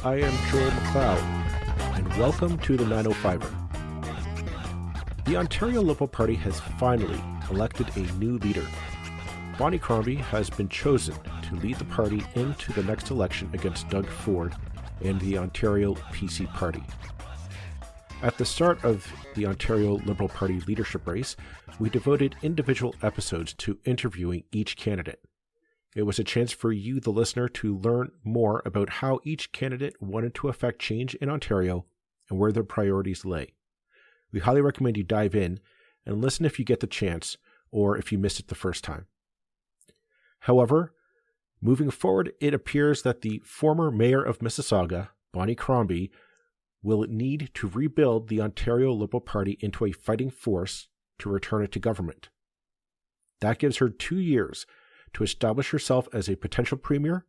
I am Joel McLeod, and welcome to the 905er. The Ontario Liberal Party has finally elected a new leader. Bonnie Crombie has been chosen to lead the party into the next election against Doug Ford and the Ontario PC Party. At the start of the Ontario Liberal Party leadership race, we devoted individual episodes to interviewing each candidate. It was a chance for you, the listener, to learn more about how each candidate wanted to affect change in Ontario and where their priorities lay. We highly recommend you dive in and listen if you get the chance or if you missed it the first time. However, moving forward, it appears that the former mayor of Mississauga, Bonnie Crombie, will need to rebuild the Ontario Liberal Party into a fighting force to return it to government. That gives her 2 years to establish herself as a potential premier,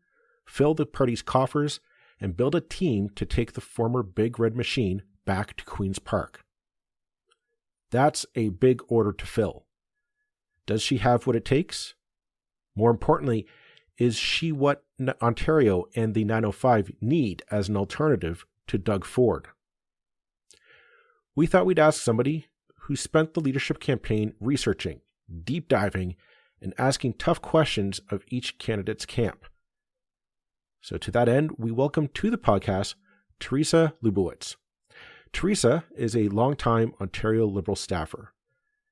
fill the party's coffers, and build a team to take the former Big Red Machine back to Queen's Park. That's a big order to fill. Does she have what it takes? More importantly, is she what Ontario and the 905 need as an alternative to Doug Ford? We thought we'd ask somebody who spent the leadership campaign researching, deep diving, and asking tough questions of each candidate's camp. So to that end, we welcome to the podcast Teresa Lubowitz. Teresa is a longtime Ontario Liberal staffer.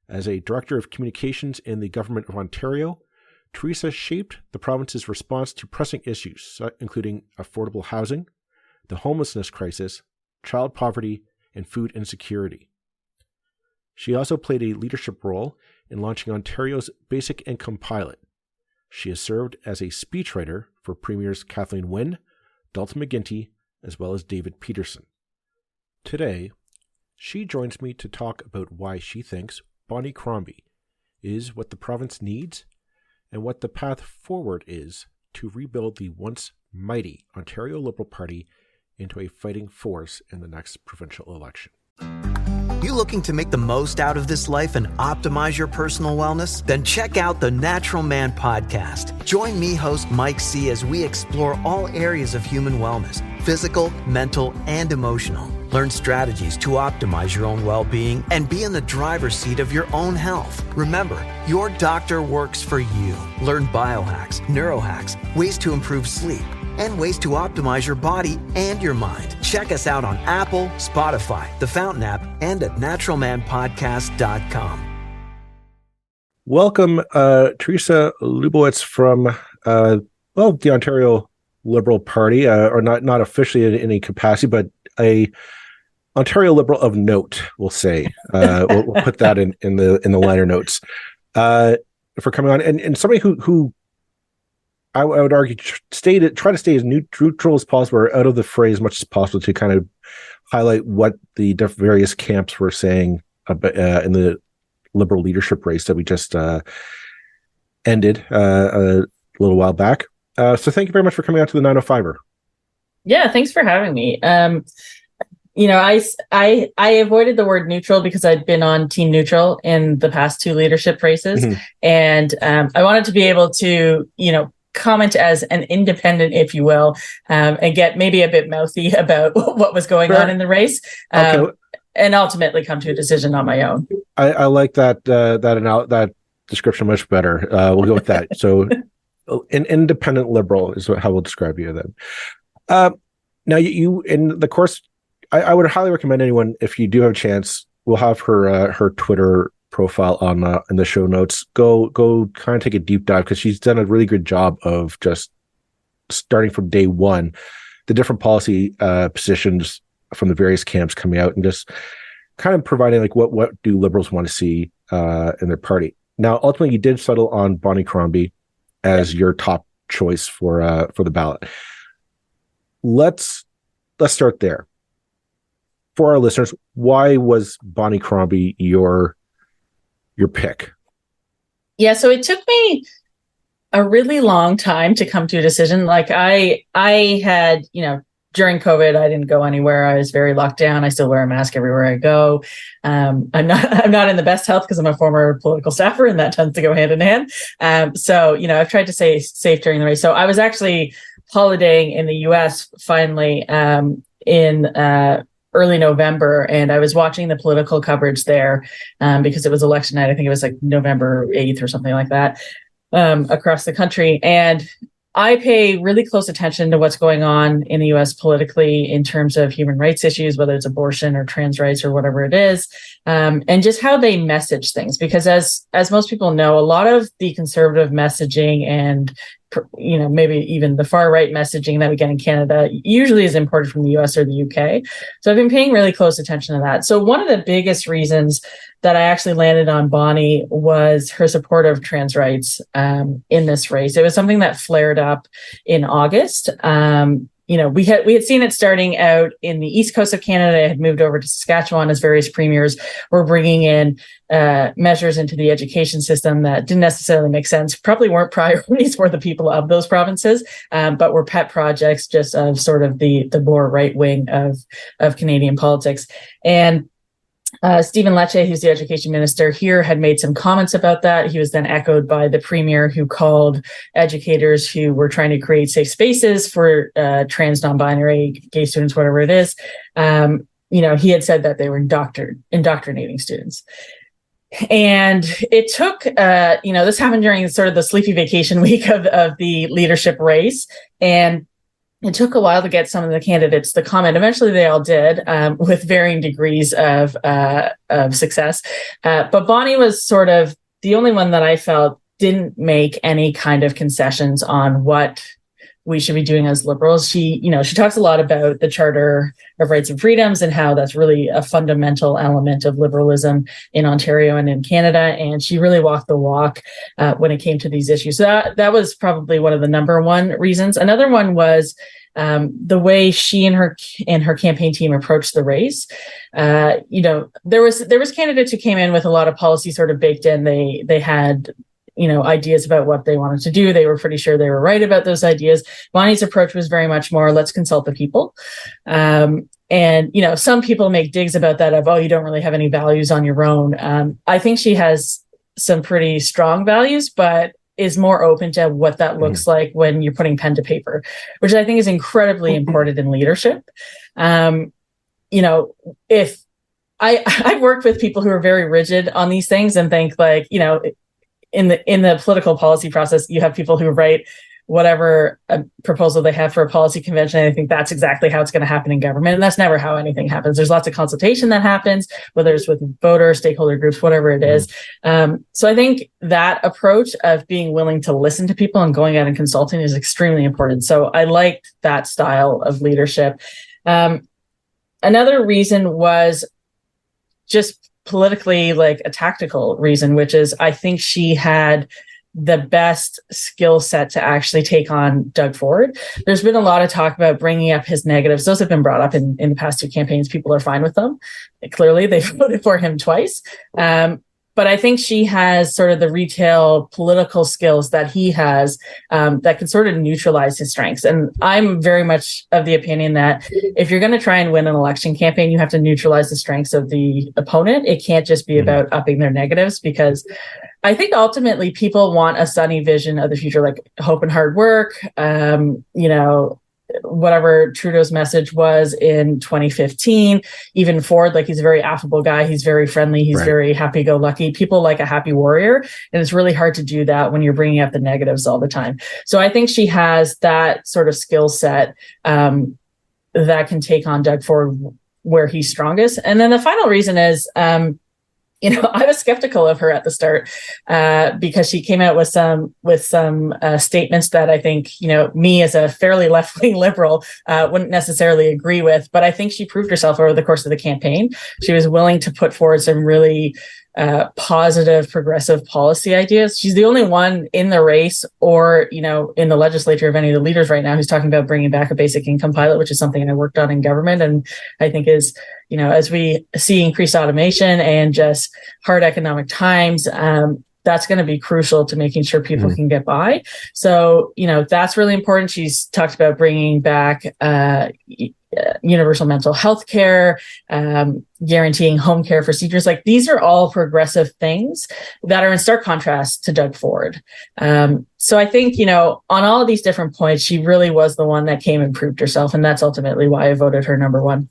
As a Director of Communications in the Government of Ontario, Teresa shaped the province's response to pressing issues, including affordable housing, the homelessness crisis, child poverty, and food insecurity. She also played a leadership role in launching Ontario's Basic Income Pilot. She has served as a speechwriter for Premiers Kathleen Wynne, Dalton McGuinty, as well as David Peterson. Today, she joins me to talk about why she thinks Bonnie Crombie is what the province needs and what the path forward is to rebuild the once mighty Ontario Liberal Party into a fighting force in the next provincial election. You looking to make the most out of this life and optimize your personal wellness? Then check out the Natural Man Podcast. Join me, host Mike C., as we explore all areas of human wellness, physical, mental, and emotional. Learn strategies to optimize your own well-being and be in the driver's seat of your own health. Remember, your doctor works for you. Learn biohacks, neurohacks, ways to improve sleep, and ways to optimize your body and your mind. Check us out on Apple, Spotify, the Fountain app, and at naturalmanpodcast.com. Welcome, Teresa Lubowitz from, the Ontario Liberal Party, or not officially in any capacity, but a Ontario Liberal of note, we'll say. We'll put that in the liner notes for coming on, and somebody who I would argue try to stay as neutral as possible, or out of the fray as much as possible, to kind of highlight what the various camps were saying about, in the Liberal leadership race that we just ended a little while back. So thank you very much for coming out to the 905er. Yeah, thanks for having me. I avoided the word neutral because I'd been on Team Neutral in the past 2 leadership races. Mm-hmm. And I wanted to be able to, comment as an independent, if you will, and get maybe a bit mouthy about what was going on in the race, and ultimately come to a decision on my own. I like that description much better. We'll go with that. So an independent Liberal is how we'll describe you then. Now you in the course, I would highly recommend anyone, if you do have a chance, we'll have her Twitter profile on in the show notes. Go kind of take a deep dive, because she's done a really good job of just starting from day one, the different policy positions from the various camps coming out, and just kind of providing like what do Liberals want to see in their party. Now, ultimately, you did settle on Bonnie Crombie as your top choice for the ballot. Let's start there. For our listeners, why was Bonnie Crombie your pick? Yeah, so it took me a really long time to come to a decision. Like I had, during COVID, I didn't go anywhere. I was very locked down. I still wear a mask everywhere I go. I'm not in the best health because I'm a former political staffer, and that tends to go hand in hand. So, I've tried to stay safe during the race. So I was actually holidaying in the US finally in early November, and I was watching the political coverage there because it was election night. I think it was like November 8th or something like that across the country. And I pay really close attention to what's going on in the US politically in terms of human rights issues, whether it's abortion or trans rights or whatever it is, and just how they message things. Because as most people know, a lot of the conservative messaging and maybe even the far right messaging that we get in Canada usually is imported from the US or the UK. So I've been paying really close attention to that. So one of the biggest reasons that I actually landed on Bonnie was her support of trans rights in this race. It was something that flared up in August. We had seen it starting out in the east coast of Canada. It had moved over to Saskatchewan as various premiers were bringing in measures into the education system that didn't necessarily make sense, probably weren't priorities for the people of those provinces, but were pet projects just of sort of the more right wing of Canadian politics. And Stephen Lecce, who's the education minister here, had made some comments about that. He was then echoed by the premier, who called educators who were trying to create safe spaces for trans, non-binary, gay students, whatever it is. He had said that they were indoctrinating students. And it took, this happened during sort of the sleepy vacation week of the leadership race. And it took a while to get some of the candidates to comment. Eventually, they all did, with varying degrees of success. But Bonnie was sort of the only one that I felt didn't make any kind of concessions on what we should be doing as liberals. She talks a lot about the Charter of Rights and Freedoms and how that's really a fundamental element of liberalism in Ontario and in Canada. And she really walked the walk when it came to these issues. So that was probably one of the number one reasons. Another one was the way she and her campaign team approached the race. There was candidates who came in with a lot of policy sort of baked in. They had ideas about what they wanted to do. They were pretty sure they were right about those ideas. Bonnie's approach was very much more, let's consult the people. And some people make digs about that of, you don't really have any values on your own. I think she has some pretty strong values, but is more open to what that looks like when you're putting pen to paper, which I think is incredibly important in leadership. If I've worked with people who are very rigid on these things and think in the political policy process, you have people who write whatever proposal they have for a policy convention. And I think that's exactly how it's going to happen in government. And that's never how anything happens. There's lots of consultation that happens, whether it's with voters, stakeholder groups, whatever it is. So I think that approach of being willing to listen to people and going out and consulting is extremely important. So I liked that style of leadership. Another reason was just politically, like a tactical reason, which is I think she had the best skill set to actually take on Doug Ford. There's been a lot of talk about bringing up his negatives. Those have been brought up in the past two campaigns. People are fine with them. Clearly, they voted for him twice. But I think she has sort of the retail political skills that he has that can sort of neutralize his strengths. And I'm very much of the opinion that if you're going to try and win an election campaign, you have to neutralize the strengths of the opponent. It can't just be about upping their negatives, because I think ultimately people want a sunny vision of the future, like hope and hard work, whatever Trudeau's message was in 2015, even Ford, like he's a very affable guy. He's very friendly. He's very happy-go-lucky. People like a happy warrior. And it's really hard to do that when you're bringing up the negatives all the time. So I think she has that sort of skill set that can take on Doug Ford where he's strongest. And then the final reason is, I was skeptical of her at the start because she came out with some statements that I think, me as a fairly left-wing liberal wouldn't necessarily agree with. But I think she proved herself over the course of the campaign. She was willing to put forward some really positive, progressive policy ideas. She's the only one in the race or, in the legislature of any of the leaders right now who's talking about bringing back a basic income pilot, which is something I worked on in government. And I think is, as we see increased automation and just hard economic times, that's going to be crucial to making sure people can get by. So, that's really important. She's talked about bringing back universal mental health care, guaranteeing home care for seniors. Like, these are all progressive things that are in stark contrast to Doug Ford. So I think, on all of these different points, she really was the one that came and proved herself. And that's ultimately why I voted her number one.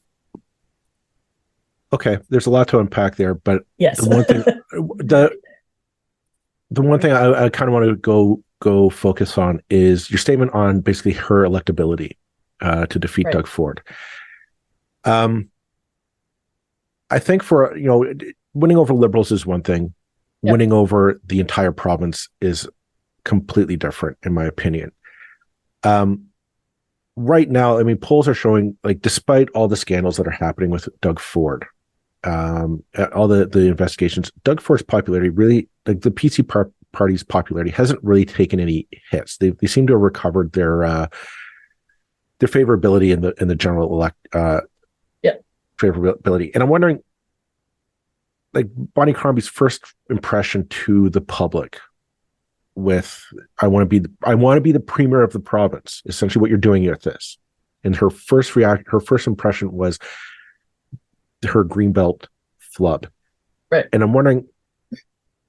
Okay. There's a lot to unpack there, but yes. The one thing I kind of want to go focus on is your statement on basically her electability to defeat Doug Ford. I think for, winning over Liberals is one thing. Yep. Winning over the entire province is completely different, in my opinion. Right now, polls are showing, like, despite all the scandals that are happening with Doug Ford, all the investigations, Doug Ford's popularity really, like, the PC party's popularity hasn't really taken any hits. They seem to have recovered their favorability in the general favorability. And I'm wondering, like, Bonnie Crombie's first impression to the public with I want to be the premier of the province, essentially what you're doing with this. And her first impression was her Greenbelt flub. Right. And I'm wondering,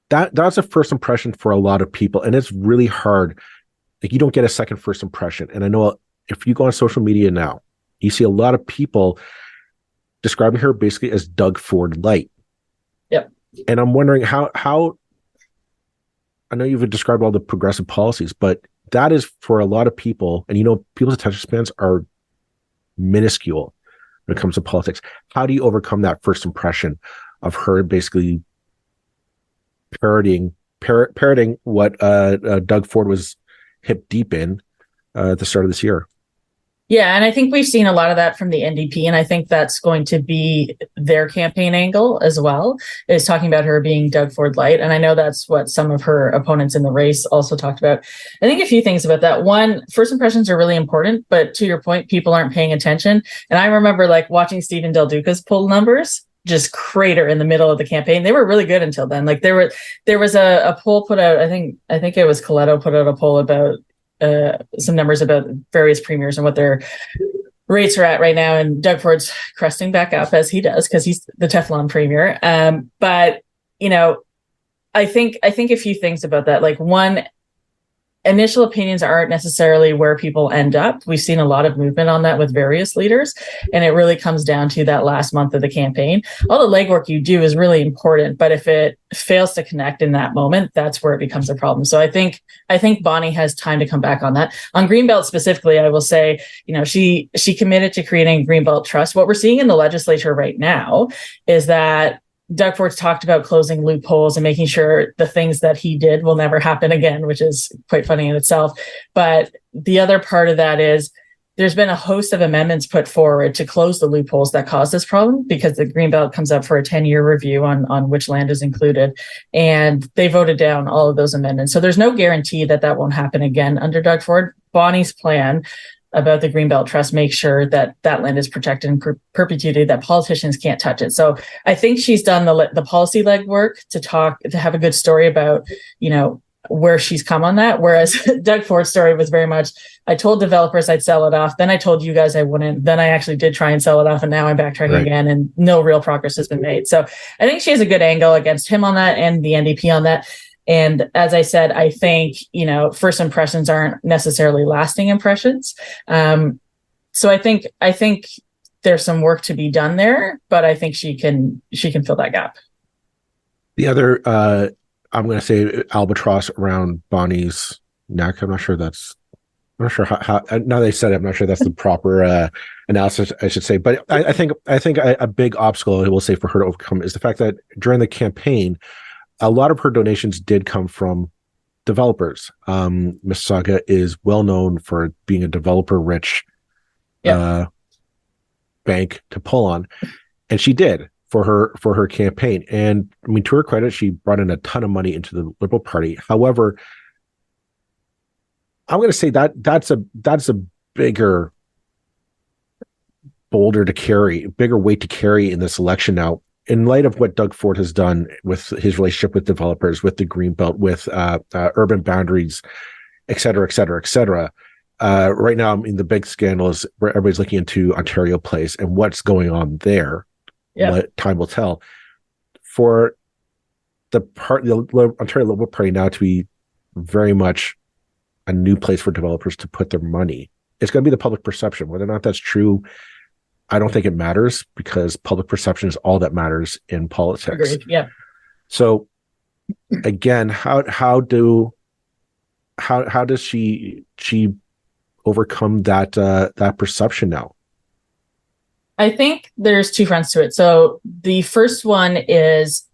that's a first impression for a lot of people, and it's really hard. Like, you don't get a second first impression. And I know if you go on social media now, you see a lot of people describing her basically as Doug Ford light. Yep. And I'm wondering how I know you've described all the progressive policies, but that is for a lot of people, and people's attention spans are minuscule when it comes to politics. How do you overcome that first impression of her basically parroting what Doug Ford was hip deep in at the start of this year? Yeah, and I think we've seen a lot of that from the NDP, and I think that's going to be their campaign angle as well, is talking about her being Doug Ford light. And I know that's what some of her opponents in the race also talked about. I think a few things about that. One, first impressions are really important, but to your point, people aren't paying attention. And I remember, like, watching Stephen Del Duca's poll numbers just crater in the middle of the campaign. They were really good until then. Like, there was a poll put out, I think it was Coletto put out a poll about some numbers about various premiers and what their rates are at right now. And Doug Ford's cresting back up, as he does, because he's the Teflon premier. But, I think a few things about that. Like, one, initial opinions aren't necessarily where people end up. We've seen a lot of movement on that with various leaders, and it really comes down to that last month of the campaign. All the legwork you do is really important, but if it fails to connect in that moment, that's where it becomes a problem. So I think Bonnie has time to come back on that. On Greenbelt specifically, I will say, she committed to creating a Greenbelt trust. What we're seeing in the legislature right now is that Doug Ford's talked about closing loopholes and making sure the things that he did will never happen again, which is quite funny in itself. But the other part of that is there's been a host of amendments put forward to close the loopholes that cause this problem, because the Greenbelt comes up for a 10-year review on which land is included. And they voted down all of those amendments. So there's no guarantee that won't happen again under Doug Ford. Bonnie's plan about the Greenbelt Trust makes sure that land is protected in perpetuity, that politicians can't touch it. So I think she's done the policy legwork to have a good story about, where she's come on that. Whereas Doug Ford's story was very much, I told developers I'd sell it off. Then I told you guys I wouldn't. Then I actually did try and sell it off. And now I'm backtracking again, and no real progress has been made. So I think she has a good angle against him on that and the NDP on that. And as I said, I think, first impressions aren't necessarily lasting impressions. So I think there's some work to be done there, but I think she can fill that gap. The other, I'm going to say albatross around Bonnie's neck. I'm not sure how, now they said it, I'm not sure that's the proper analysis, I should say. But I think a big obstacle, I will say, for her to overcome is the fact that during the campaign, a lot of her donations did come from developers. Mississauga is well known for being a developer-rich bank to pull on, and she did for her campaign. And to her credit, she brought in a ton of money into the Liberal Party. However, I'm going to say that's a bigger boulder to carry, bigger weight to carry in this election now. in light of what Doug Ford has done with his relationship with developers, with the Greenbelt, with urban boundaries, et cetera, et cetera, et cetera, right now, I mean, the big scandal is where everybody's looking into Ontario Place and what's going on there. Yeah. Time will tell. For the Ontario Liberal Party now to be very much a new place for developers to put their money, it's going to be the public perception. Whether or not that's true, I don't think it matters, because public perception is all that matters in politics. Agreed. Yeah. So again, how does she overcome that perception now? I think there's two fronts to it. So the first one is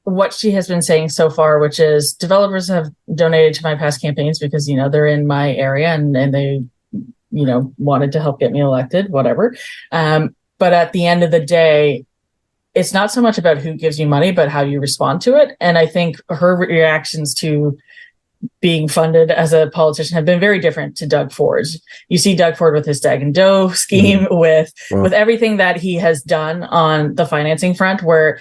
what she has been saying so far, which is developers have donated to my past campaigns because, they're in my area and they, wanted to help get me elected, whatever. But at the end of the day, it's not so much about who gives you money, but how you respond to it. And I think her reactions to being funded as a politician have been very different to Doug Ford's. You see Doug Ford with his Stag and Doe scheme, with everything that he has done on the financing front, where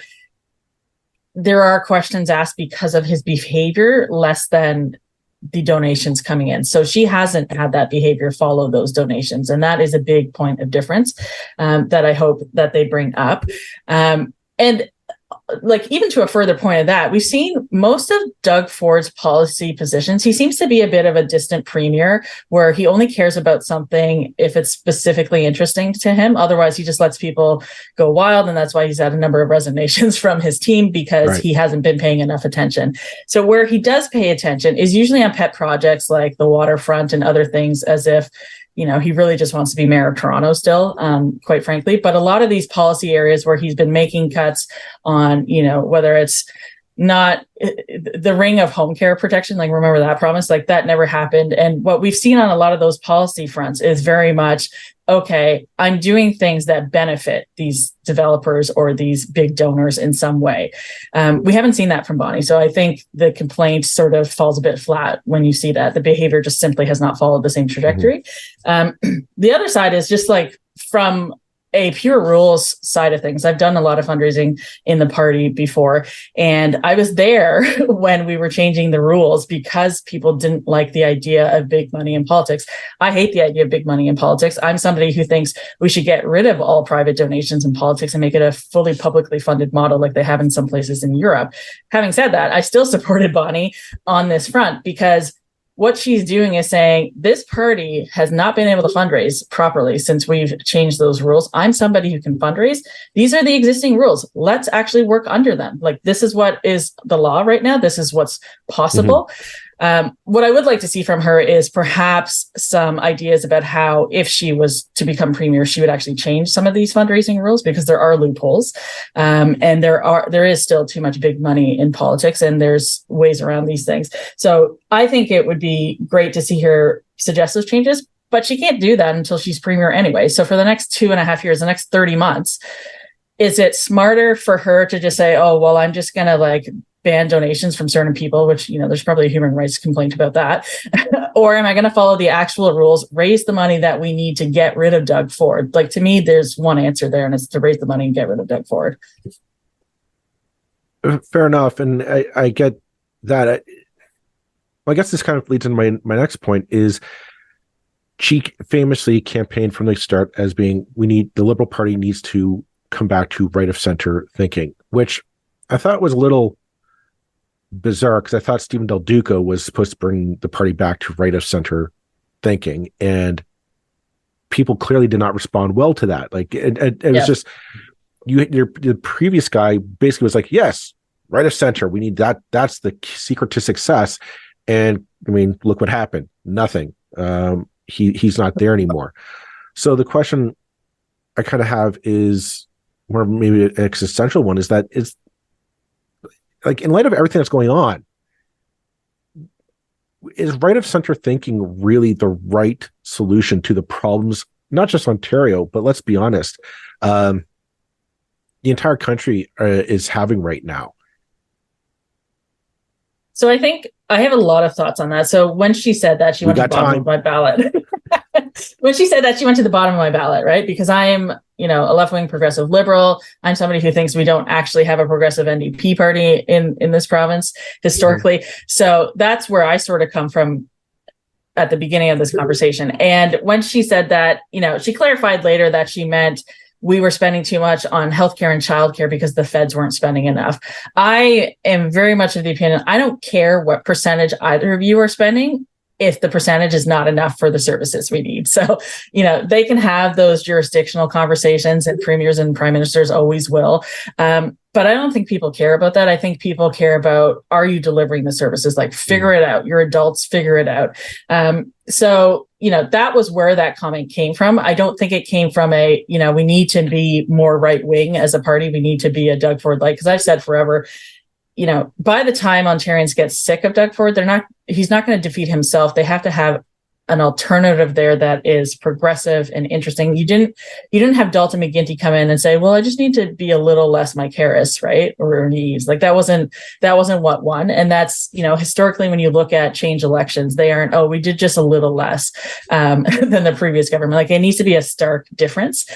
there are questions asked because of his behavior less than the donations coming in. So she hasn't had that behavior follow those donations. And that is a big point of difference that I hope that they bring up. And like, even to a further point of that, we've seen most of Doug Ford's policy positions. He seems to be a bit of a distant premier, where he only cares about something if it's specifically interesting to him. Otherwise, he just lets people go wild. And that's why he's had a number of resignations from his team, because he hasn't been paying enough attention. So where he does pay attention is usually on pet projects like the waterfront and other things, as if he really just wants to be mayor of Toronto still, quite frankly. But a lot of these policy areas where he's been making cuts on, whether it's not the ring of home care protection, like, remember that promise, like, that never happened. And what we've seen on a lot of those policy fronts is very much, okay, I'm doing things that benefit these developers or these big donors in some way. We haven't seen that from Bonnie. So I think the complaint sort of falls a bit flat when you see that. The behavior just simply has not followed the same trajectory. The other side is just like, from a pure rules side of things. I've done a lot of fundraising in the party before, and I was there when we were changing the rules because people didn't like the idea of big money in politics. I hate the idea of big money in politics. I'm somebody who thinks we should get rid of all private donations in politics and make it a fully publicly funded model like they have in some places in Europe. Having said that, I still supported Bonnie on this front, because what she's doing is saying, this party has not been able to fundraise properly since we've changed those rules. I'm somebody who can fundraise. These are the existing rules. Let's actually work under them. Like, this is what is the law right now. This is what's possible. What I would like to see from her is perhaps some ideas about how, if she was to become premier, she would actually change some of these fundraising rules, because there are loopholes, and there is still too much big money in politics, and there's ways around these things. So I think it would be great to see her suggest those changes, but she can't do that until she's premier anyway. So for the next 2.5 years, the next 30 months, is it smarter for her to just say, oh, well, I'm just going to ban donations from certain people, which, there's probably a human rights complaint about that. Or am I going to follow the actual rules, raise the money that we need to get rid of Doug Ford? Like, to me, there's one answer there, and it's to raise the money and get rid of Doug Ford. Fair enough. And I get that. I guess this kind of leads into my next point is, she famously campaigned from the start as being, the Liberal Party needs to come back to right of center thinking, which I thought was a little bizarre, because I thought Stephen Del Duca was supposed to bring the party back to right of center thinking, and people clearly did not respond well to that. Like, it was just, your previous guy basically was like, yes, right of center, we need that. That's the secret to success. And I mean, look what happened. Nothing. He's not there anymore. So the question I kind of have is more maybe an existential one, is that is, like, in light of everything that's going on, is right of center thinking really the right solution to the problems, not just Ontario, but let's be honest, the entire country is having right now? So I think I have a lot of thoughts on that. So when she said that, she went to the bottom of my ballot. When she said that, she went to the bottom of my ballot, right? Because I am a left-wing progressive liberal. I'm somebody who thinks we don't actually have a progressive NDP party in this province historically. Mm-hmm. So that's where I sort of come from at the beginning of this conversation. And when she said that, she clarified later that she meant we were spending too much on healthcare and childcare because the feds weren't spending enough. I am very much of the opinion, I don't care what percentage either of you are spending if the percentage is not enough for the services we need. So, they can have those jurisdictional conversations, and premiers and prime ministers always will. But I don't think people care about that. I think people care about, are you delivering the services? Like, figure it out. You're adults, figure it out. So, that was where that comment came from. I don't think it came from we need to be more right wing as a party. We need to be a Doug Ford light. Because I've said forever, by the time Ontarians get sick of Doug Ford, he's not going to defeat himself. They have to have an alternative there that is progressive and interesting. You didn't have Dalton McGuinty come in and say, well, I just need to be a little less Mike Harris, right? Or Neves. Like, that wasn't what won. And that's, historically, when you look at change elections, they aren't, we did just a little less than the previous government. Like, it needs to be a stark difference.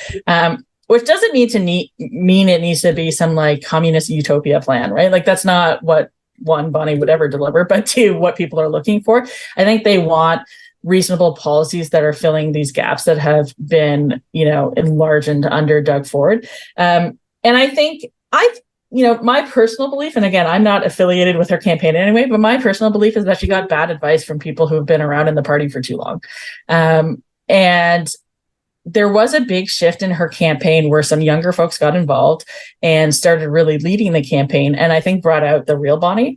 Which doesn't mean it needs to be some like communist utopia plan, right? Like, that's not what Bonnie would ever deliver, but to what people are looking for. I think they want reasonable policies that are filling these gaps that have been, enlarged under Doug Ford. And I think my personal belief, and again, I'm not affiliated with her campaign anyway, but my personal belief is that she got bad advice from people who have been around in the party for too long. And there was a big shift in her campaign where some younger folks got involved and started really leading the campaign. And I think brought out the real Bonnie,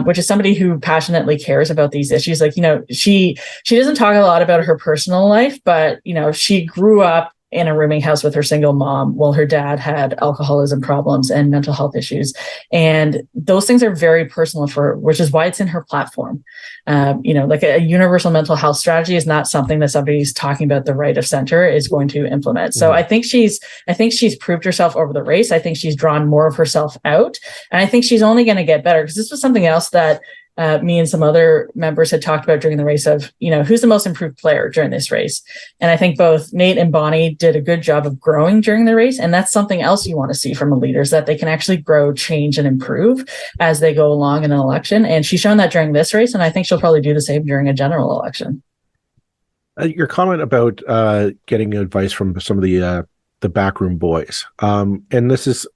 which is somebody who passionately cares about these issues. Like, she doesn't talk a lot about her personal life, but, she grew up in a rooming house with her single mom while her dad had alcoholism problems and mental health issues. And those things are very personal for her, which is why it's in her platform. Like a universal mental health strategy is not something that somebody who's talking about the right of center is going to implement. So I think she's proved herself over the race. I think she's drawn more of herself out, and I think she's only going to get better, because this was something else that me and some other members had talked about during the race of, who's the most improved player during this race. And I think both Nate and Bonnie did a good job of growing during the race. And that's something else you want to see from a leader, is that they can actually grow, change, and improve as they go along in an election. And she's shown that during this race. And I think she'll probably do the same during a general election. Your comment about getting advice from some of the backroom boys. And this is,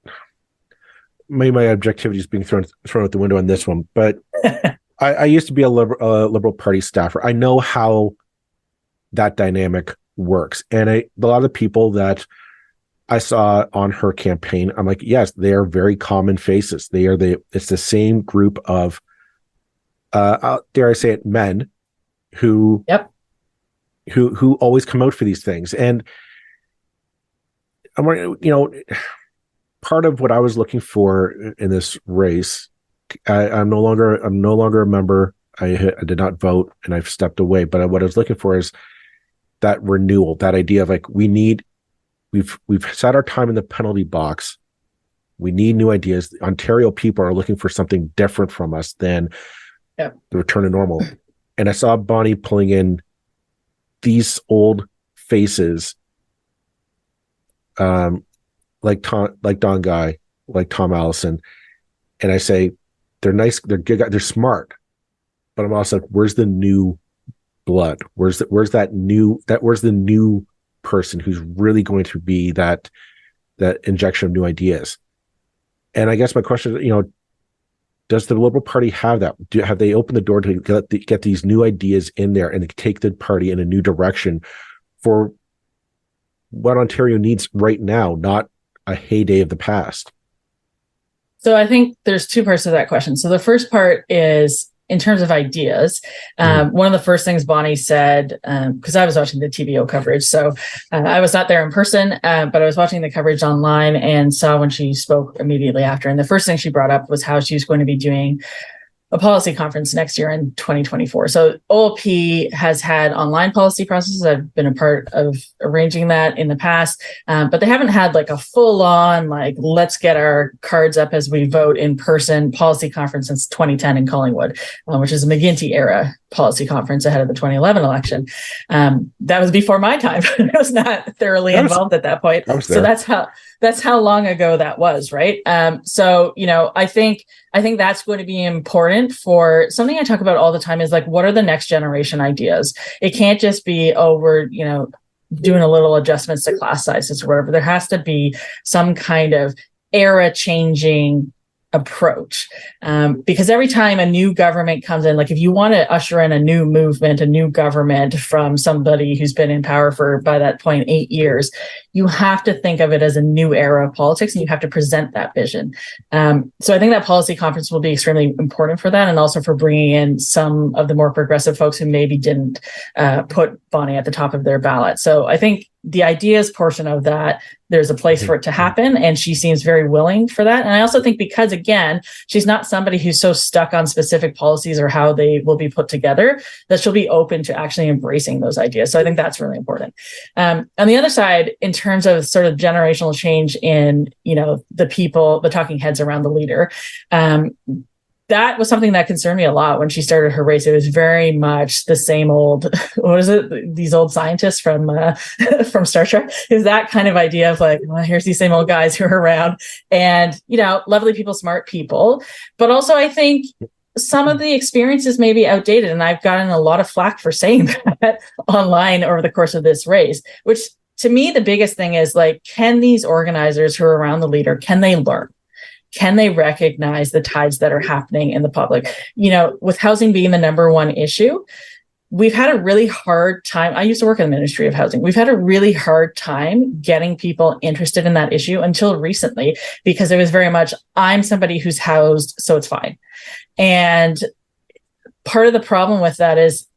maybe my objectivity is being thrown out the window on this one, but I used to be a Liberal Party staffer. I know how that dynamic works. And a lot of the people that I saw on her campaign, I'm like, yes, they are very common faces. It's the same group of, dare I say it, men who always come out for these things. And I'm wondering, part of what I was looking for in this race, I'm no longer a member. I did not vote, and I've stepped away. But what I was looking for is that renewal, that idea of like, we've set our time in the penalty box. We need new ideas. The Ontario people are looking for something different from us than the return to normal. And I saw Bonnie pulling in these old faces, like Don Guy, like Tom Allison, and I say they're nice, they're good guys, they're smart, but I'm also like, where's the new blood? Where's the new person who's really going to be that injection of new ideas? And I guess my question is, does the Liberal Party have that? Have they opened the door to get these new ideas in there and take the party in a new direction for what Ontario needs right now, not a heyday of the past? So I think there's two parts to that question. So the first part is in terms of ideas. One of the first things Bonnie said, because I was watching the TVO coverage, so I was not there in person, but I was watching the coverage online and saw when she spoke immediately after. And the first thing she brought up was how she was going to be doing a policy conference next year in 2024. So OLP has had online policy processes. I've been a part of arranging that in the past, but they haven't had like a full on, like, let's get our cards up as we vote in person policy conference since 2010 in Collingwood, which is a McGuinty era policy conference ahead of the 2011 election. That was before my time. I was not thoroughly involved at that point. So that's how long ago that was, right? So, I think that's going to be important for something I talk about all the time is like, what are the next generation ideas? It can't just be, we're, doing a little adjustments to class sizes or whatever. There has to be some kind of era changing approach. Because every time a new government comes in, like if you want to usher in a new movement, a new government from somebody who's been in power for, by that point, 8 years, you have to think of it as a new era of politics and you have to present that vision. So I think that policy conference will be extremely important for that, and also for bringing in some of the more progressive folks who maybe didn't put Bonnie at the top of their ballot. So I think the ideas portion of that, there's a place for it to happen, and she seems very willing for that. And I also think because, again, she's not somebody who's so stuck on specific policies or how they will be put together, that she'll be open to actually embracing those ideas. So I think that's really important. On the other side, in terms of sort of generational change in, the people, the talking heads around the leader, that was something that concerned me a lot when she started her race. It was very much the same old, what is it? These old scientists from from Star Trek. It was that kind of idea of like, well, here's these same old guys who are around, and lovely people, smart people. But also, I think some of the experiences may be outdated, and I've gotten a lot of flack for saying that online over the course of this race. Which to me, the biggest thing is like, can these organizers who are around the leader, can they learn? Can they recognize the tides that are happening in the public? With housing being the number one issue, we've had a really hard time. I used to work in the Ministry of Housing. We've had a really hard time getting people interested in that issue until recently, because it was very much, I'm somebody who's housed, so it's fine. And part of the problem with that is,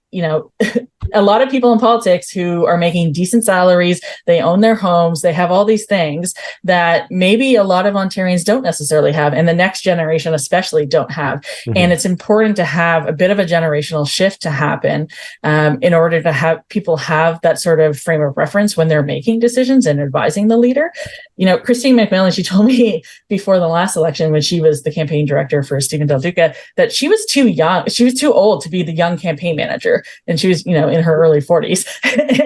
a lot of people in politics who are making decent salaries, they own their homes, they have all these things that maybe a lot of Ontarians don't necessarily have, and the next generation especially don't have. Mm-hmm. And it's important to have a bit of a generational shift to happen in order to have people have that sort of frame of reference when they're making decisions and advising the leader. Christine McMillan, she told me before the last election, when she was the campaign director for Stephen Del Duca, that she was too young, she was too old to be the young campaign manager. And she was, in her early 40s.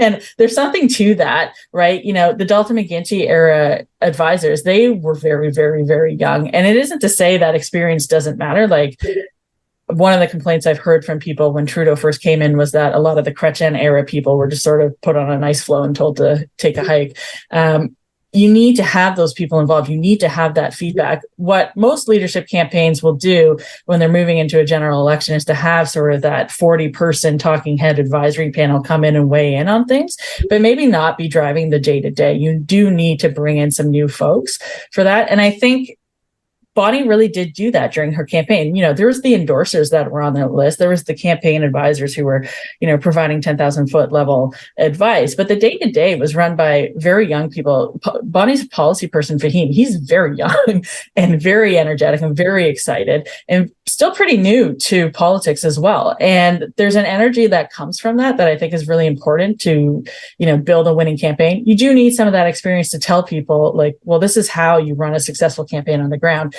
And there's something to that, right? The Dalton McGuinty era advisors, they were very, very, very young. And it isn't to say that experience doesn't matter. Like, one of the complaints I've heard from people when Trudeau first came in was that a lot of the Chrétien era people were just sort of put on an ice floe and told to take a hike. You need to have those people involved. You need to have that feedback. What most leadership campaigns will do when they're moving into a general election is to have sort of that 40-person talking head advisory panel come in and weigh in on things, but maybe not be driving the day-to-day. You do need to bring in some new folks for that. And I think Bonnie really did do that during her campaign. There was the endorsers that were on that list. There was the campaign advisors who were, providing 10,000 foot level advice. But the day-to-day was run by very young people. Bonnie's policy person, Fahim, he's very young and very energetic and very excited and still pretty new to politics as well. And there's an energy that comes from that I think is really important to, build a winning campaign. You do need some of that experience to tell people like, well, this is how you run a successful campaign on the ground.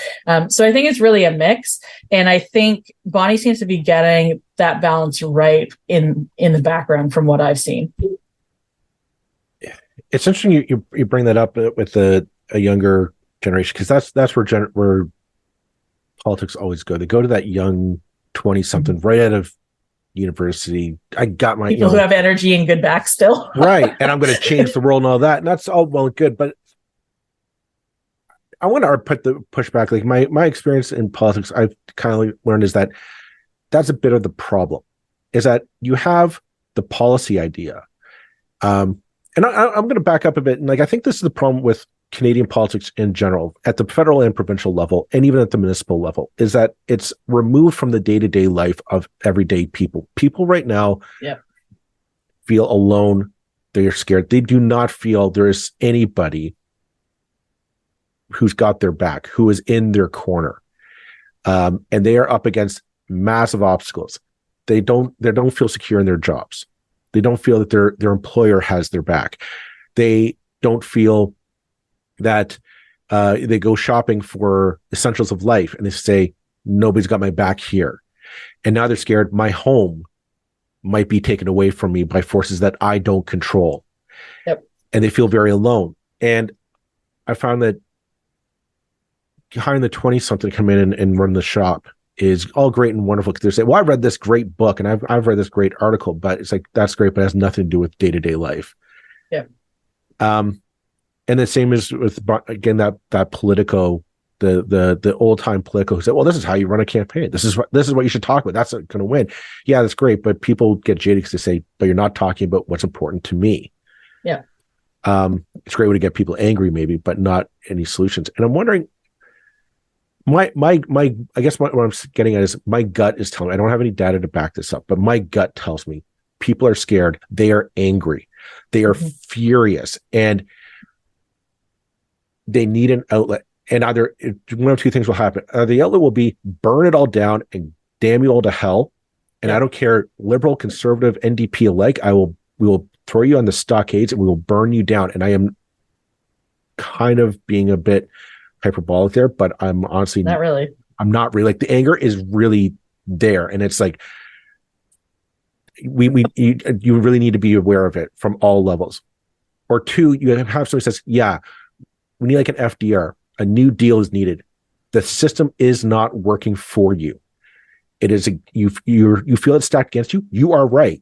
So I think it's really a mix. And I think Bonnie seems to be getting that balance right in the background from what I've seen. It's interesting you bring that up with a younger generation, because that's where politics always go. They go to that young 20-something right out of university. I got my people who have energy and good back still. Right. And I'm going to change the world and all that. And that's all well and good. But I want to put the pushback. Like my experience in politics, I've kind of learned is that that's a bit of the problem, is that you have the policy idea. And I'm going to back up a bit. And like, I think this is the problem with Canadian politics in general, at the federal and provincial level, and even at the municipal level, is that it's removed from the day-to-day life of everyday people. People right now feel alone. They're scared. They do not feel there is anybody who's got their back, who is in their corner. And they are up against massive obstacles. They don't feel secure in their jobs. They don't feel that their employer has their back. They don't feel that they go shopping for essentials of life and they say, nobody's got my back here. And now they're scared my home might be taken away from me by forces that I don't control. Yep. And they feel very alone. And I found that hiring the 20-something to come in and run the shop is all great and wonderful, because they say, well, I read this great book and I've read this great article, but it's like, that's great, but it has nothing to do with day-to-day life. Yeah. And the same is with, again, that Politico, the old time Politico, who said, well, this is how you run a campaign. This is what you should talk about. That's going to win. Yeah, that's great. But people get jaded because they say, but you're not talking about what's important to me. Yeah. It's a great way to get people angry, maybe, but not any solutions. And I'm wondering, my I guess what I'm getting at is, my gut is telling me, I don't have any data to back this up, but my gut tells me people are scared. They are angry. They are furious, and they need an outlet. And either one of two things will happen. The outlet will be burn it all down and damn you all to hell. And I don't care, liberal, conservative, NDP alike, we will throw you on the stockades and we will burn you down. And I am kind of being a bit hyperbolic there, but I'm honestly not really. I'm not really. Like, the anger is really there, and it's like you really need to be aware of it from all levels. Or two, you have somebody says, yeah, we need like an FDR. A new deal is needed. The system is not working for you. It is you feel it's stacked against you. You are right.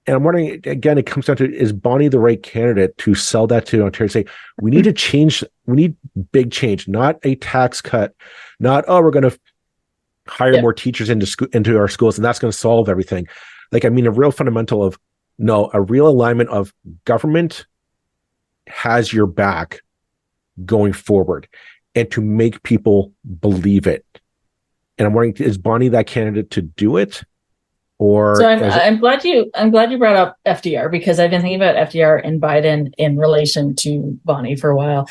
And I'm wondering, again, it comes down to, is Bonnie the right candidate to sell that to Ontario and say, we need to change, we need big change, not a tax cut, not, oh, we're going to hire more teachers into our schools and that's going to solve everything. Like, I mean, a real fundamental of, no, a real alignment of government has your back going forward, and to make people believe it. And I'm wondering, is Bonnie that candidate to do it? Or so I'm glad you brought up FDR, because I've been thinking about FDR and Biden in relation to Bonnie for a while.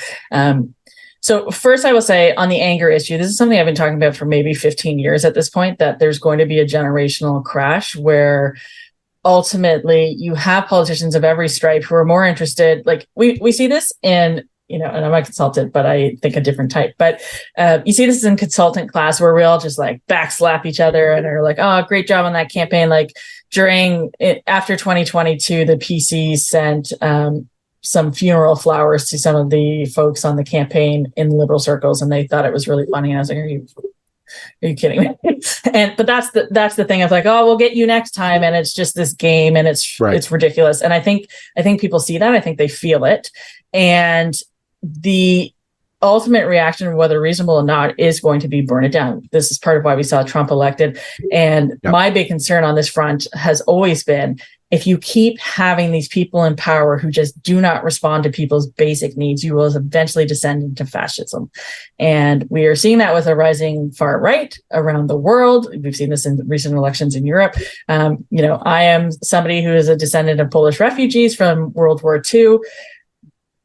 So first, I will say on the anger issue, this is something I've been talking about for maybe 15 years at this point, that there's going to be a generational crash where ultimately you have politicians of every stripe who are more interested. Like we see this in, and I'm a consultant, but I think a different type. But you see this in consultant class where we all just like backslap each other and are like, oh, great job on that campaign. Like after 2022, the PC sent some funeral flowers to some of the folks on the campaign in liberal circles, and they thought it was really funny. And I was like, are you kidding me? But that's the thing of like, oh, we'll get you next time. And it's just this game, and it's ridiculous. And I think people see that. I think they feel it. And the ultimate reaction, whether reasonable or not, is going to be burn it down. This is part of why we saw Trump elected. And my big concern on this front has always been, if you keep having these people in power who just do not respond to people's basic needs, you will eventually descend into fascism. And we are seeing that with a rising far right around the world. We've seen this in recent elections in Europe. I am somebody who is a descendant of Polish refugees from World War II.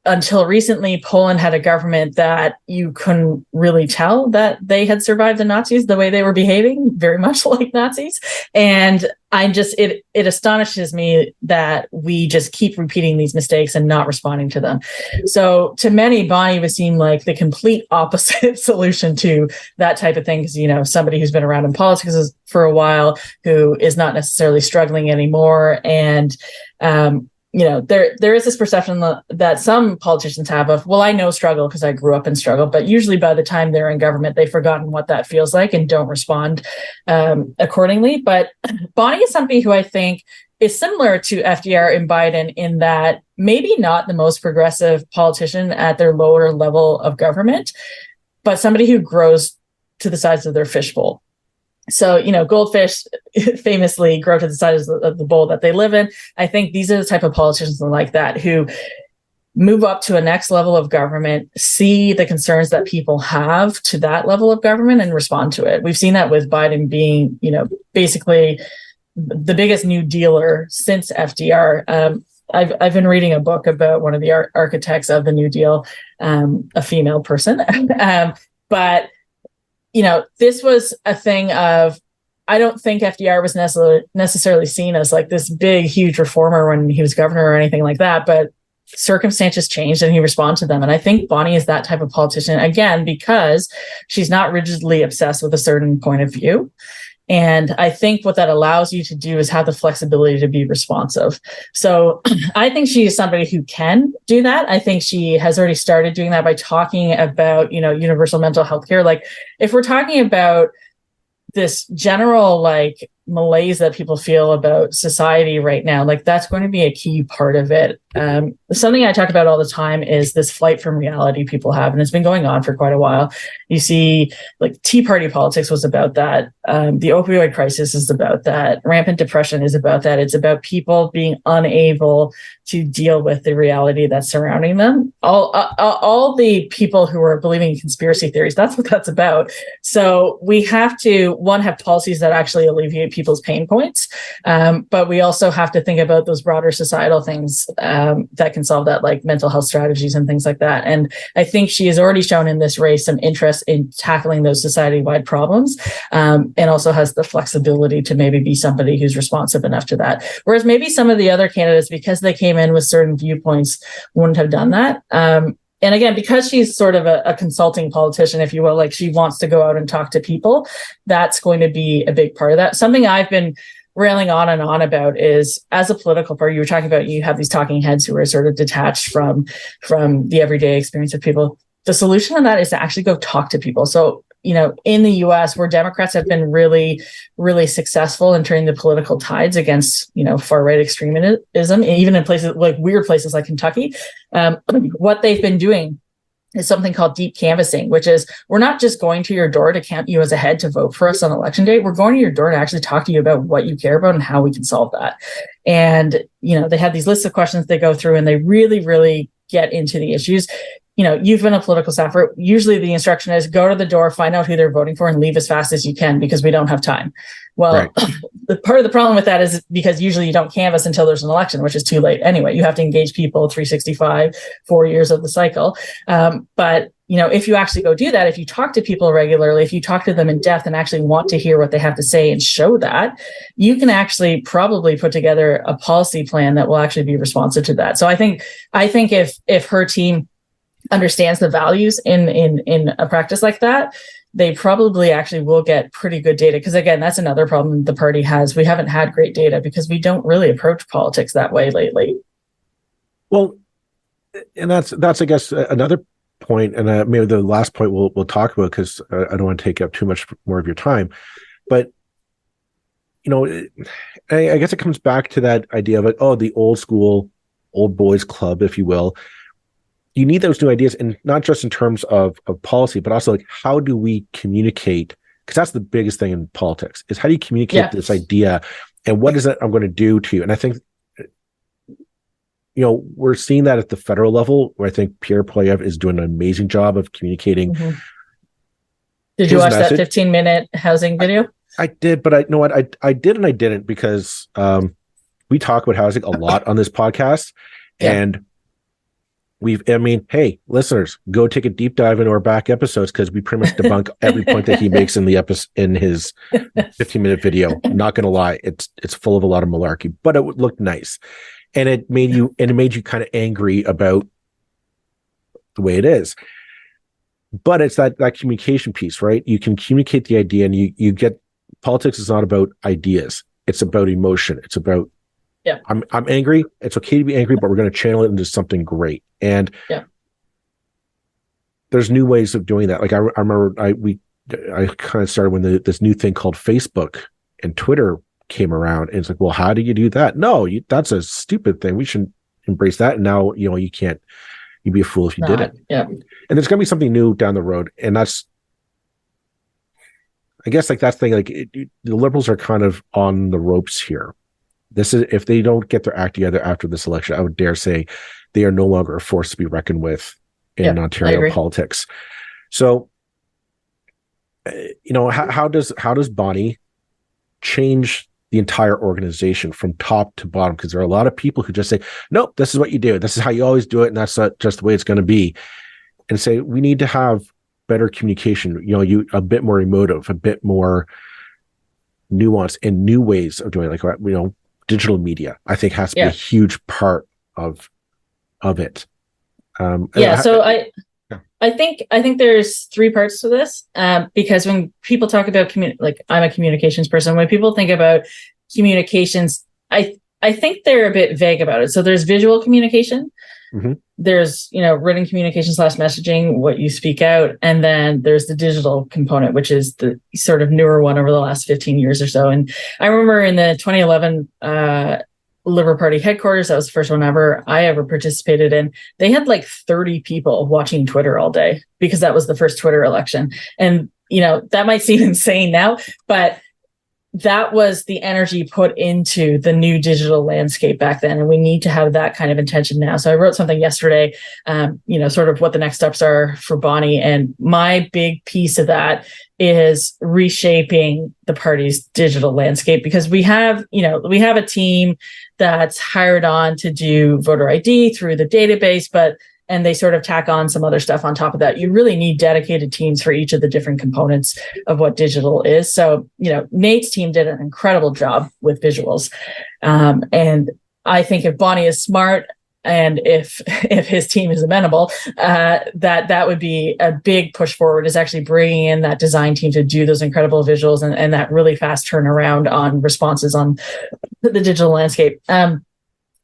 Until recently, Poland had a government that you couldn't really tell that they had survived the Nazis the way they were behaving, very much like Nazis. And it astonishes me that we just keep repeating these mistakes and not responding to them. So to many, Bonnie would seem like the complete opposite solution to that type of thing. Because, somebody who's been around in politics for a while, who is not necessarily struggling anymore. And, there is this perception that some politicians have of, well, I know struggle because I grew up in struggle, but usually by the time they're in government, they've forgotten what that feels like and don't respond accordingly. But Bonnie is somebody who I think is similar to FDR and Biden in that maybe not the most progressive politician at their lower level of government, but somebody who grows to the size of their fishbowl. So, goldfish famously grow to the size of the bowl that they live in. I think these are the type of politicians like that who move up to a next level of government, see the concerns that people have to that level of government and respond to it. We've seen that with Biden being, basically the biggest New Dealer since FDR. I've been reading a book about one of the architects of the New Deal, a female person, but this was a thing of, I don't think FDR was necessarily seen as like this big, huge reformer when he was governor or anything like that, but circumstances changed and he responded to them. And I think Bonnie is that type of politician, again, because she's not rigidly obsessed with a certain point of view. And I think what that allows you to do is have the flexibility to be responsive. So I think she is somebody who can do that. I think she has already started doing that by talking about, universal mental health care. Like, if we're talking about this general malaise that people feel about society right now, that's going to be a key part of it. Something I talk about all the time is this flight from reality people have, and it's been going on for quite a while. You see, Tea Party politics was about that. The opioid crisis is about that. Rampant depression is about that. It's about people being unable to deal with the reality that's surrounding them. All the people who are believing in conspiracy theories, that's what that's about. So we have to, one, have policies that actually alleviate people's pain points, but we also have to think about those broader societal things that can solve that, like mental health strategies and things like that. And I think she has already shown in this race some interest in tackling those society-wide problems, and also has the flexibility to maybe be somebody who's responsive enough to that. Whereas maybe some of the other candidates, because they came in with certain viewpoints, wouldn't have done that. And again, because she's sort of a consulting politician, if you will, she wants to go out and talk to people, that's going to be a big part of that. Something I've been railing on and on about is, as a political party, you were talking about, you have these talking heads who are sort of detached from the everyday experience of people. The solution to that is to actually go talk to people. So, in the US, where Democrats have been really, really successful in turning the political tides against, far-right extremism, even in places weird places like Kentucky, what they've been doing is something called deep canvassing, which is, we're not just going to your door to count you as a head to vote for us on election day. We're going to your door to actually talk to you about what you care about and how we can solve that. And, they have these lists of questions they go through, and they really, really get into the issues. You've been a political staffer. Usually the instruction is go to the door, find out who they're voting for, and leave as fast as you can, because we don't have time. Well, right. The part of the problem with that is because usually you don't canvass until there's an election, which is too late anyway. You have to engage people 365, 4 years of the cycle. But if you actually go do that, if you talk to people regularly, if you talk to them in depth and actually want to hear what they have to say and show that, you can actually probably put together a policy plan that will actually be responsive to that. So I think if her team understands the values in a practice like that, they probably actually will get pretty good data. Because again, that's another problem the party has. We haven't had great data because we don't really approach politics that way lately. Well, and that's I guess another point, and maybe the last point we'll talk about, because I don't want to take up too much more of your time. But I guess it comes back to that idea of the old school, old boys club, if you will. You need those new ideas, and not just in terms of policy, but also how do we communicate? Because that's the biggest thing in politics, is how do you communicate this idea, and what is it I'm going to do to you? And I think, we're seeing that at the federal level, where I think Pierre Poilievre is doing an amazing job of communicating. Mm-hmm. Did you watch that 15-minute housing video? I did, but I did and I didn't, because we talk about housing a lot on this podcast, and hey, listeners, go take a deep dive into our back episodes, because we pretty much debunk every point that he makes in his 15-minute video. Not going to lie, it's full of a lot of malarkey, but it looked nice, and it made you kind of angry about the way it is. But it's that communication piece, right? You can communicate the idea, and you get, politics is not about ideas; it's about emotion. It's about, I'm angry. It's okay to be angry, but we're going to channel it into something great. And there's new ways of doing that. Like I remember, I kind of started when this new thing called Facebook and Twitter came around, and it's like, well, how do you do that? No, that's a stupid thing. We shouldn't embrace that. And now you can't. You'd be a fool if you did it. Yeah. And there's going to be something new down the road, and that's, I guess, that's the thing. The Liberals are kind of on the ropes here. This is, if they don't get their act together after this election, I would dare say they are no longer a force to be reckoned with in Ontario politics. So, how does Bonnie change the entire organization from top to bottom? Because there are a lot of people who just say, nope, this is what you do. This is how you always do it. And that's not just the way it's going to be. And say, we need to have better communication, a bit more emotive, a bit more nuance, and new ways of doing it, like, digital media, I think has to be a huge part of it. I think there's three parts to this, because when people talk about like I'm a communications person, when people think about communications, I think they're a bit vague about it. So there's visual communication, there's written communication / messaging, what you speak out, and then there's the digital component, which is the sort of newer one over the last 15 years or so. And I remember in the 2011 Liberal Party headquarters, that was the first one I ever participated in. They had like 30 people watching Twitter all day because that was the first Twitter election. And, that might seem insane now, but that was the energy put into the new digital landscape back then. And we need to have that kind of intention now. So I wrote something yesterday, sort of what the next steps are for Bonnie. And my big piece of that is reshaping the party's digital landscape, because we have a team that's hired on to do voter ID through the database, and they sort of tack on some other stuff on top of that. You really need dedicated teams for each of the different components of what digital is. So, Nate's team did an incredible job with visuals. And I think if Bonnie is smart and if his team is amenable, that would be a big push forward, is actually bringing in that design team to do those incredible visuals and that really fast turnaround on responses on the digital landscape.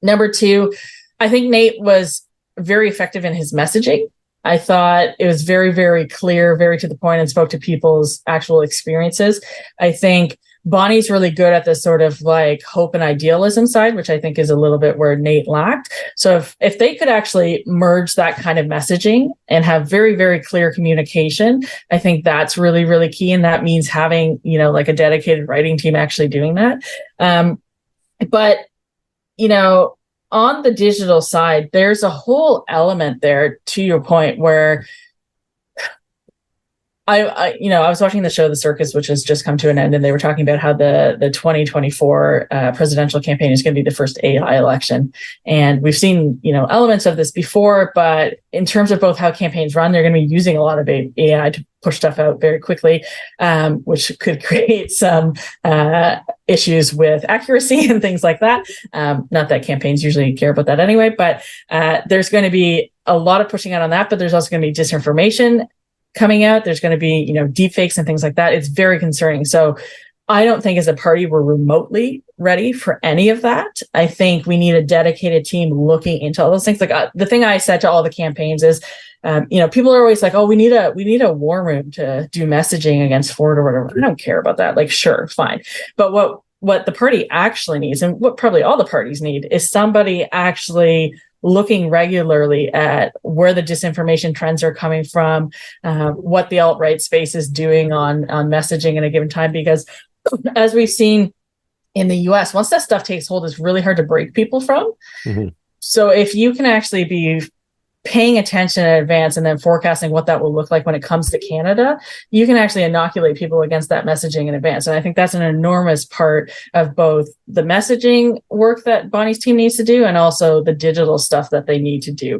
Number two, I think Nate was very effective in his messaging. I thought it was very, very clear, very to the point, and spoke to people's actual experiences. I think Bonnie's really good at the sort of like hope and idealism side, which I think is a little bit where Nate lacked. So if they could actually merge that kind of messaging and have very, very clear communication, I think that's really, really key. And that means having, like a dedicated writing team actually doing that. But on the digital side, there's a whole element there, to your point, where I was watching the show The Circus, which has just come to an end, and they were talking about how the 2024 presidential campaign is going to be the first AI election. And we've seen, elements of this before, but in terms of both how campaigns run, they're going to be using a lot of AI to push stuff out very quickly, which could create some issues with accuracy and things like that. Not that campaigns usually care about that anyway, but there's going to be a lot of pushing out on that, but there's also going to be disinformation coming out. There's going to be, deep fakes and things like that. It's very concerning. So I don't think as a party we're remotely ready for any of that. I think we need a dedicated team looking into all those things. Like the thing I said to all the campaigns is, people are always like, oh, we need a war room to do messaging against Ford or whatever. I don't care about that. Like, sure, fine. But what the party actually needs, and what probably all the parties need, is somebody actually looking regularly at where the disinformation trends are coming from, what the alt-right space is doing on messaging at a given time. Because as we've seen in the US, once that stuff takes hold, it's really hard to break people from. Mm-hmm. So if you can actually be paying attention in advance and then forecasting what that will look like when it comes to Canada, you can actually inoculate people against that messaging in advance. And I think that's an enormous part of both the messaging work that Bonnie's team needs to do and also the digital stuff that they need to do.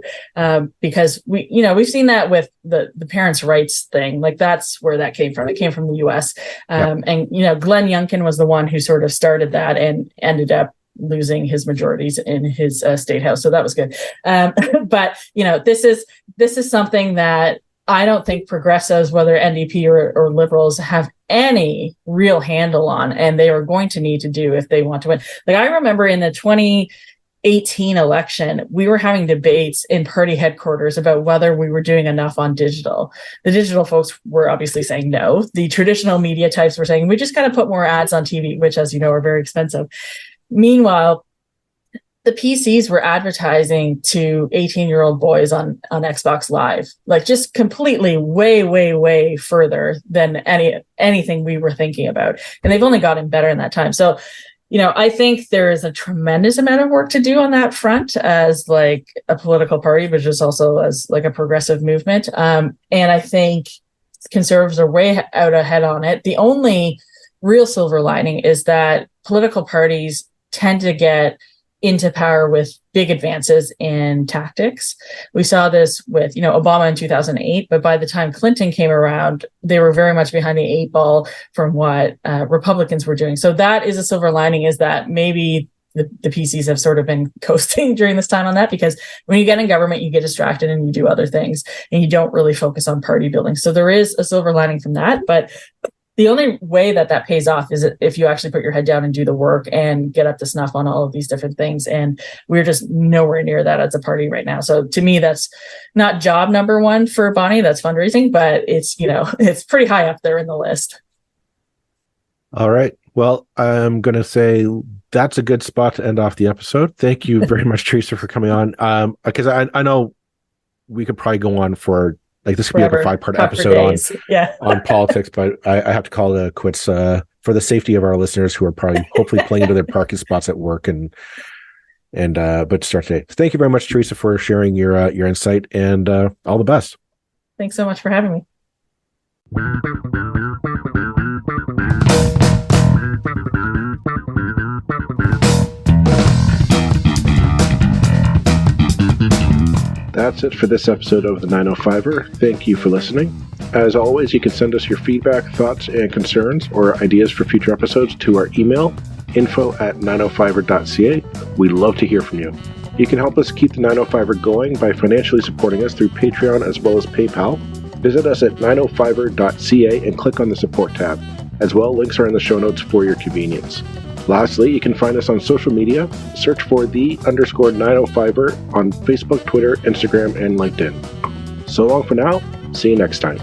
Because we've seen that with the parents' rights thing. Like, that's where that came from. It came from the US. And, Glenn Youngkin was the one who sort of started that and ended up losing his majorities in his state house. So that was good. But, this is something that I don't think progressives, whether NDP or Liberals, have any real handle on, and they are going to need to do if they want to win. Like, I remember in the 2018 election, we were having debates in party headquarters about whether we were doing enough on digital. The digital folks were obviously saying no. The traditional media types were saying, we just got to put more ads on TV, which, as you know, are very expensive. Meanwhile, the PCs were advertising to 18-year-old boys on Xbox Live, like just completely way, way, way further than anything we were thinking about. And they've only gotten better in that time. So, I think there is a tremendous amount of work to do on that front as like a political party, but just also as like a progressive movement. And I think Conservatives are way out ahead on it. The only real silver lining is that political parties tend to get into power with big advances in tactics. We saw this with, Obama in 2008, but by the time Clinton came around, they were very much behind the 8 ball from what Republicans were doing. So that is a silver lining, is that maybe the PCs have sort of been coasting during this time on that, because when you get in government, you get distracted and you do other things and you don't really focus on party building. So there is a silver lining from that, but the only way that pays off is if you actually put your head down and do the work and get up to snuff on all of these different things. And we're just nowhere near that as a party right now. So to me, that's not job number one for Bonnie. That's fundraising, but it's, it's pretty high up there in the list. All right. Well, I'm going to say that's a good spot to end off the episode. Thank you very much, Teresa, for coming on. Because I know we could probably go on for, this could Forever. be like a 5-part episode on politics, but I have to call it quits for the safety of our listeners who are probably hopefully playing into their parking spots at work but start today. So thank you very much, Teresa, for sharing your insight, and all the best. Thanks so much for having me. That's it for this episode of the 905er. Thank you for listening. As always, you can send us your feedback, thoughts, and concerns, or ideas for future episodes to our email, info@905er.ca. We'd love to hear from you. You can help us keep the 905er going by financially supporting us through Patreon as well as PayPal. Visit us at 905er.ca and click on the support tab. As well, links are in the show notes for your convenience. Lastly, you can find us on social media. Search for _905er on Facebook, Twitter, Instagram, and LinkedIn. So long for now. See you next time.